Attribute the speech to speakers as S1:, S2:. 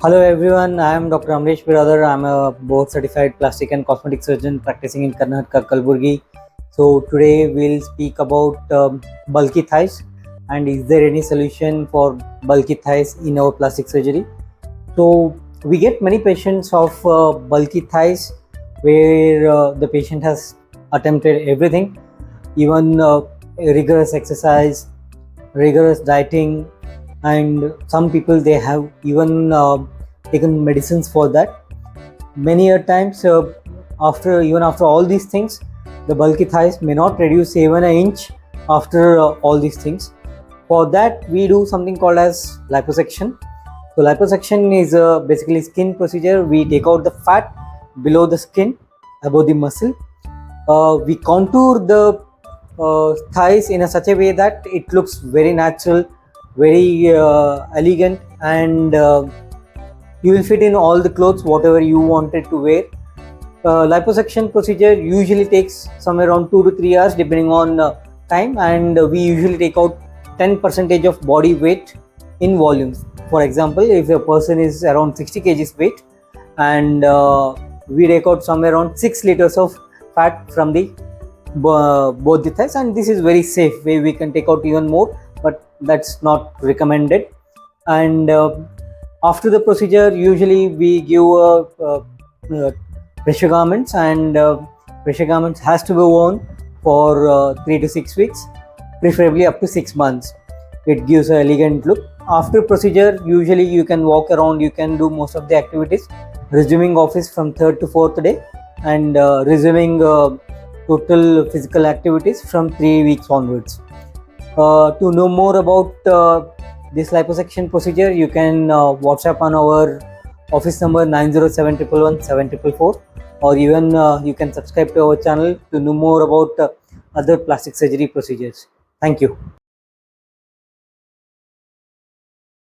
S1: Hello everyone, I am Dr. Amaresh Biradar. I am a board certified plastic and cosmetic surgeon practicing in Karnataka, Kalaburagi. So today we'll speak about bulky thighs and is there any solution for bulky thighs in our plastic surgery. So we get many patients of bulky thighs where the patient has attempted everything, even rigorous exercise, rigorous dieting, and some people they have even taken medicines for that. Many a times after all these things, the bulky thighs may not reduce even an inch after all these things. For that we do something called as liposuction. So liposuction is basically skin procedure. We take out the fat below the skin, above the muscle. We contour the thighs in such a way that it looks very natural, very elegant, and you will fit in all the clothes whatever you wanted to wear. Liposuction procedure usually takes somewhere around 2 to 3 hours depending on time, and we usually take out 10% of body weight in volumes. For example, if a person is around 60 kgs weight and we take out somewhere around 6 liters of fat from the both the thighs, and this is very safe way. We can take out even more, but that's not recommended. And after the procedure usually we give pressure garments, and pressure garments has to be worn for 3 to 6 weeks, preferably up to 6 months. It gives an elegant look. After procedure usually you can walk around, you can do most of the activities, resuming office from 3rd to 4th day, and resuming total physical activities from 3 weeks onwards. To know more about this liposuction procedure, you can WhatsApp on our office number 907111744, or even you can subscribe to our channel to know more about other plastic surgery procedures. Thank you.